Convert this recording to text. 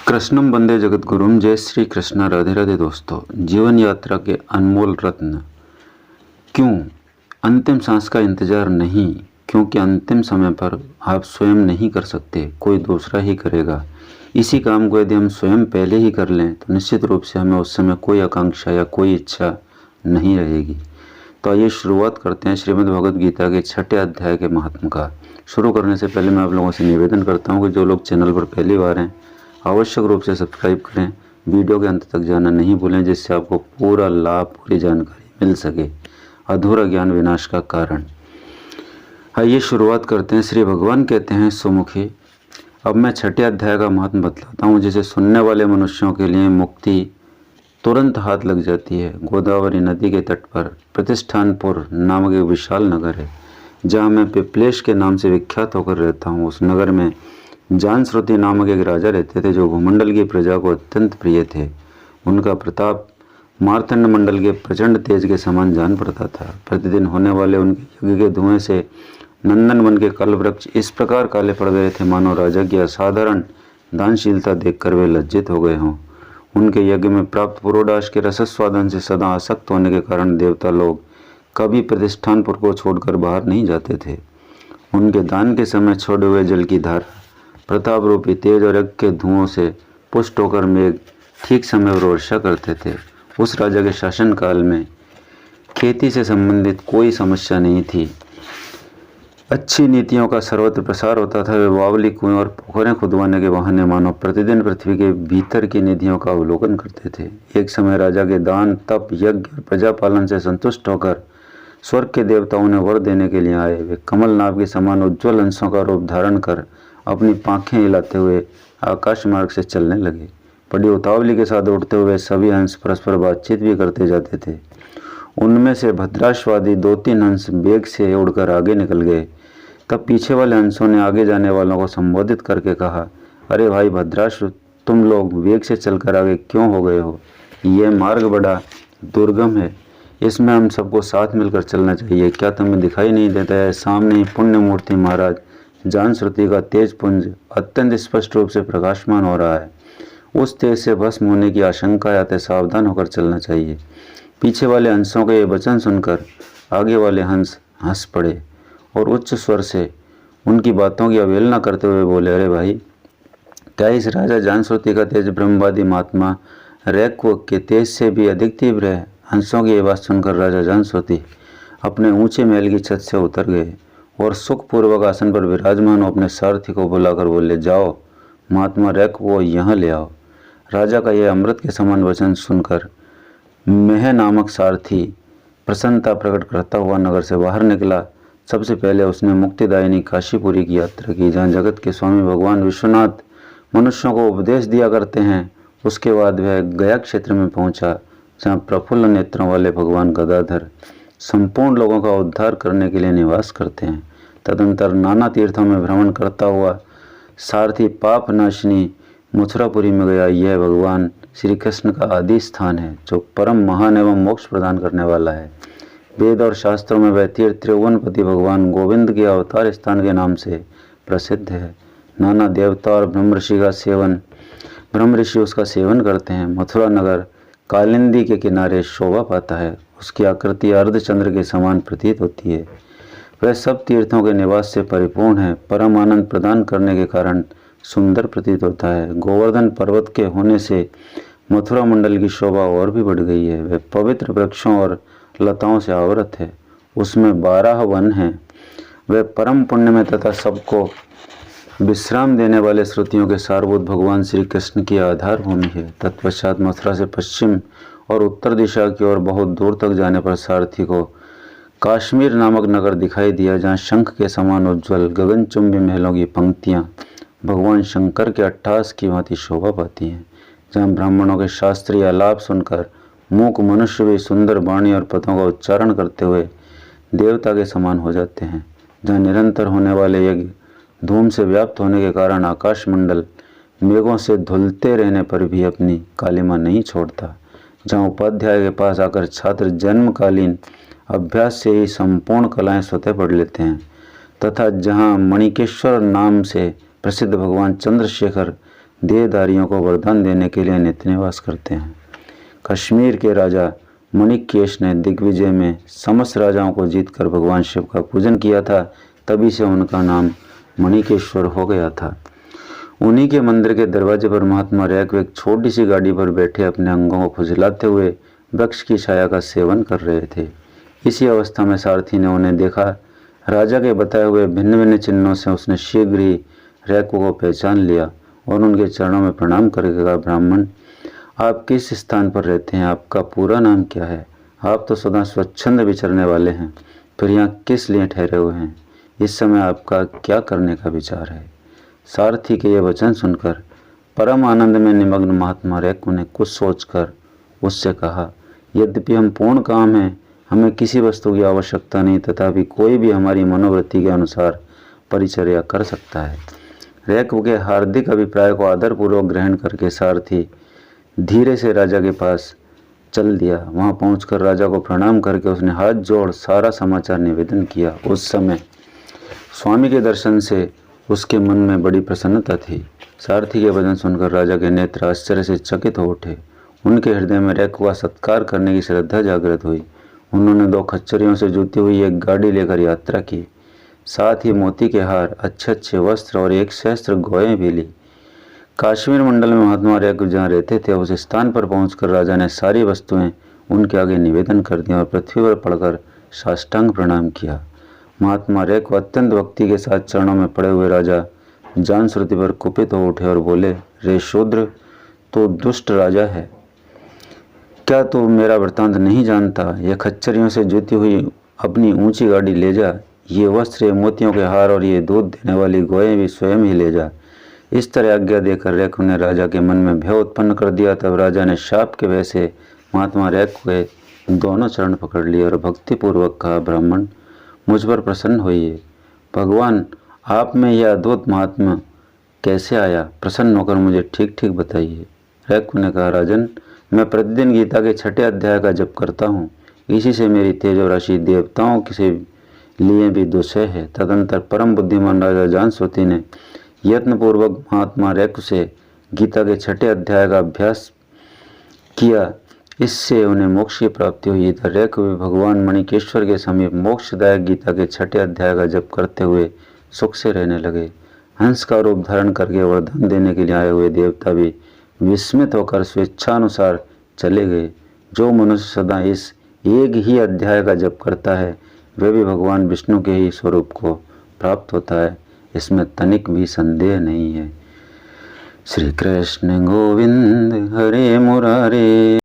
कृष्णम वंदे जगत गुरुम। जय श्री कृष्ण। राधे राधे दोस्तों। जीवन यात्रा के अनमोल रत्न। क्यों अंतिम सांस का इंतजार नहीं? क्योंकि अंतिम समय पर आप स्वयं नहीं कर सकते, कोई दूसरा ही करेगा। इसी काम को यदि हम स्वयं पहले ही कर लें तो निश्चित रूप से हमें उस समय कोई आकांक्षा या कोई इच्छा नहीं रहेगी। तो आइए शुरुआत करते हैं श्रीमद् भगवद गीता के 6ठे अध्याय के महात्म का। शुरू करने से पहले मैं आप लोगों से निवेदन करता हूँ कि जो लोग चैनल पर पहली बार हैं आवश्यक रूप से सब्सक्राइब करें, वीडियो के अंत तक जाना नहीं भूलें, जिससे आपको पूरा लाभ, पूरी जानकारी मिल सके। अधूरा ज्ञान विनाश का कारण। आइए शुरुआत करते हैं। श्री भगवान कहते हैं, सुमुखी अब मैं 6ठे अध्याय का महत्व बतलाता हूँ, जिसे सुनने वाले मनुष्यों के लिए मुक्ति तुरंत हाथ लग जाती है। गोदावरी नदी के तट पर प्रतिष्ठानपुर नामक एक विशाल नगर है, जहाँ मैं पिपलेश के नाम से विख्यात होकर रहता हूँ। उस नगर में जानश्रुति नामक एक राजा रहते थे, जो भूमंडल की प्रजा को अत्यंत प्रिय थे। उनका प्रताप मार्तंड मंडल के प्रचंड तेज के समान जान पड़ता था। प्रतिदिन होने वाले उनके यज्ञ के धुएं से नंदन वन के कल वृक्ष इस प्रकार काले पड़ गए थे, मानो राजा की असाधारण दानशीलता देखकर वे लज्जित हो गए हों। उनके यज्ञ में प्राप्त पुरोडाश के रसस्वादन से सदा आसक्त होने के कारण देवता लोग कभी प्रतिष्ठानपुर को छोड़कर बाहर नहीं जाते थे। उनके दान के समय छोड़े हुए जल की धारा प्रताप रूपी तेज और यज्ञ के धुओं से पुष्ट होकर मेघ ठीक समय पर वर्षा करते थे। उस राजा के शासनकाल में खेती से संबंधित कोई समस्या नहीं थी। अच्छी नीतियों का सर्वत्र प्रसार होता था। वे बावली कुएं और पोखरें खुदवाने के बहाने मानो प्रतिदिन पृथ्वी के भीतर की निधियों का अवलोकन करते थे। एक समय राजा के दान, तप, यज्ञ और प्रजापालन से संतुष्ट होकर स्वर्ग के देवता उन्हें वर देने के लिए आए। वे कमल नाभ के समान उज्ज्वल अंशों का रूप धारण कर अपनी पांखें हिलाते हुए आकाश मार्ग से चलने लगे। बड़ी उतावली के साथ उड़ते हुए सभी हंस परस्पर बातचीत भी करते जाते थे। उनमें से भद्राश्वादी 2-3 हंस वेग से उड़कर आगे निकल गए। तब पीछे वाले हंसों ने आगे जाने वालों को संबोधित करके कहा, अरे भाई भद्राश्व, तुम लोग वेग से चलकर आगे क्यों हो गए हो? ये मार्ग बड़ा दुर्गम है, इसमें हम सबको साथ मिलकर चलना चाहिए। क्या तुम्हें दिखाई नहीं देता है? सामने ही पुण्य मूर्ति महाराज जानश्रुति का तेज पुंज अत्यंत स्पष्ट रूप से प्रकाशमान हो रहा है। उस तेज से भस्म होने की आशंका आते सावधान होकर चलना चाहिए। पीछे वाले हंसों के ये वचन सुनकर आगे वाले हंस हंस पड़े और उच्च स्वर से उनकी बातों की अवहेलना करते हुए बोले, अरे भाई, क्या इस राजा जानश्रुति का तेज ब्रह्मवादी महात्मा रैक्व के तेज से भी अधिक तीव्र है? हंसों की ये बात सुनकर राजा जानश्रुति अपने ऊंचे महल की छत से उतर गए और सुखपूर्वक आसन पर विराजमान अपने सारथी को बुलाकर बोले, जाओ महात्मा रैक्व को यहाँ ले आओ। राजा का यह अमृत के समान वचन सुनकर मेह नामक सारथी प्रसन्नता प्रकट करता हुआ नगर से बाहर निकला। सबसे पहले उसने मुक्तिदायिनी काशीपुरी की यात्रा की, जहाँ जगत के स्वामी भगवान विश्वनाथ मनुष्यों को उपदेश दिया करते हैं। उसके बाद वह गया क्षेत्र में पहुंचा, जहाँ प्रफुल्ल नेत्रों वाले भगवान गदाधर संपूर्ण लोगों का उद्धार करने के लिए निवास करते हैं। तदंतर नाना तीर्थों में भ्रमण करता हुआ सारथी पाप नाशिनी मथुरापुरी में गया। यह भगवान श्री कृष्ण का आदि स्थान है, जो परम महान एवं मोक्ष प्रदान करने वाला है। वेद और शास्त्रों में वह तीर्थ त्रिभुवनपति भगवान गोविंद के अवतार स्थान के नाम से प्रसिद्ध है। नाना देवता और ब्रह्म ऋषि उसका सेवन करते हैं। मथुरा नगर कालिंदी के किनारे शोभा पाता है। उसकी आकृति अर्धचंद्र के समान प्रतीत होती है। वह सब तीर्थों के निवास से परिपूर्ण है। परम आनंद प्रदान करने के कारण सुंदर प्रतीत होता है। गोवर्धन पर्वत के होने से मथुरा मंडल की शोभा और भी बढ़ गई है। वह पवित्र वृक्षों और लताओं से आवृत है। उसमें 12 वन हैं। वह परम पुण्य में तथा सबको विश्राम देने वाले श्रुतियों के सारभूत भगवान श्री कृष्ण की आधार भूमि है। तत्पश्चात मथुरा से पश्चिम और उत्तर दिशा की ओर बहुत दूर तक जाने पर सारथी को काश्मीर नामक नगर दिखाई दिया, जहाँ शंख के समान उज्ज्वल गगनचुंबी महलों की पंक्तियाँ भगवान शंकर के अट्ठास की भांति शोभा पाती हैं। जहाँ ब्राह्मणों के शास्त्रीय आलाप सुनकर मूक मनुष्य भी सुंदर वाणी और पदों का उच्चारण करते हुए देवता के समान हो जाते हैं। जहाँ निरंतर होने वाले यज्ञ धूम से व्याप्त होने के कारण आकाश मंडल मेघों से धुलते रहने पर भी अपनी कालिमा नहीं छोड़ता। जहाँ उपाध्याय के पास आकर छात्र जन्मकालीन अभ्यास से ही संपूर्ण कलाएं स्वतः पढ़ लेते हैं, तथा जहाँ मणिकेश्वर नाम से प्रसिद्ध भगवान चंद्रशेखर देहधारियों को वरदान देने के लिए नित्य निवास करते हैं। कश्मीर के राजा मणिकेश ने दिग्विजय में समस्त राजाओं को जीतकर भगवान शिव का पूजन किया था, तभी से उनका नाम मणिकेश्वर हो गया था। उन्हीं के मंदिर के दरवाजे पर महात्मा रैक एक छोटी सी गाड़ी पर बैठे अपने अंगों को फुसलाते हुए वृक्ष की छाया का सेवन कर रहे थे। इसी अवस्था में सारथी ने उन्हें देखा। राजा के बताए हुए भिन्न भिन्न चिन्हों से उसने शीघ्र ही रैको को पहचान लिया और उनके चरणों में प्रणाम करके कहा, ब्राह्मण, आप किस स्थान पर रहते हैं? आपका पूरा नाम क्या है? आप तो सदा स्वच्छंद विचरने वाले हैं, फिर यहाँ किस लिए ठहरे हुए हैं? इस समय आपका क्या करने का विचार है? सारथी के ये वचन सुनकर परम आनंद में निमग्न महात्मा रैको ने कुछ सोचकर उससे कहा, यद्यपि हम पूर्ण काम हैं, हमें किसी वस्तु की आवश्यकता नहीं, तथापि कोई भी हमारी मनोवृत्ति के अनुसार परिचर्या कर सकता है। रैको के हार्दिक अभिप्राय को आदरपूर्वक ग्रहण करके सारथी धीरे से राजा के पास चल दिया। वहां पहुंचकर राजा को प्रणाम करके उसने हाथ जोड़ सारा समाचार निवेदन किया। उस समय स्वामी के दर्शन से उसके मन में बड़ी प्रसन्नता थी। सारथी के वचन सुनकर राजा के नेत्र आश्चर्य से चकित हो उठे। उनके हृदय में रैको का सत्कार करने की श्रद्धा जागृत हुई। उन्होंने 2 खच्चरियों से जुती हुई एक गाड़ी लेकर यात्रा की, साथ ही मोती के हार, अच्छे अच्छे वस्त्र और 1 सहस्त्र गौएं भी ली। काश्मीर मंडल में महात्मा रैको जहाँ रहते थे, उस स्थान पर पहुंचकर राजा ने सारी वस्तुएं उनके आगे निवेदन कर दी और पृथ्वी पर पड़कर साष्टांग प्रणाम किया। महात्मा रैको अत्यंत भक्ति के साथ चरणों में पड़े हुए राजा जान श्रुति पर कुपित हो उठे और बोले, रे शूद्र, तो दुष्ट राजा है, क्या तू मेरा वृत्तांत नहीं जानता? यह खच्चरियों से जुती हुई अपनी ऊंची गाड़ी ले जा, ये वस्त्र, ये मोतियों के हार और ये दूध देने वाली गौएं भी स्वयं ही ले जा। इस तरह आज्ञा देकर रैको ने राजा के मन में भय उत्पन्न कर दिया। तब राजा ने शाप के भय से महात्मा रैको के दोनों चरण पकड़ लिए और भक्तिपूर्वक कहा, ब्राह्मण, मुझ पर प्रसन्न होइए। भगवान, आप में यह अद्भुत महात्मा कैसे आया? प्रसन्न होकर मुझे ठीक ठीक बताइए। रैको ने कहा, राजन, मैं प्रतिदिन गीता के 6ठे अध्याय का जप करता हूँ। इसी से मेरी तेज राशि देवताओं के लिए भी दुस्सह है। तदंतर परम बुद्धिमान राजा जानश्रुति ने यत्नपूर्वक महात्मा रैको से गीता के 6ठे अध्याय का अभ्यास किया। इससे उन्हें मोक्ष की प्राप्ति हुई। इधर रैको भी भगवान मणिकेश्वर के समीप मोक्षदायक गीता के 6ठे अध्याय का जप करते हुए सुख से रहने लगे। हंस का रूप धारण करके वरदान देने के लिए आए हुए देवता भी विस्मित होकर स्वेच्छानुसार चले गए। जो मनुष्य सदा इस एक ही अध्याय का जप करता है, वह भी भगवान विष्णु के ही स्वरूप को प्राप्त होता है, इसमें तनिक भी संदेह नहीं है। श्री कृष्ण गोविंद हरे मुरारे।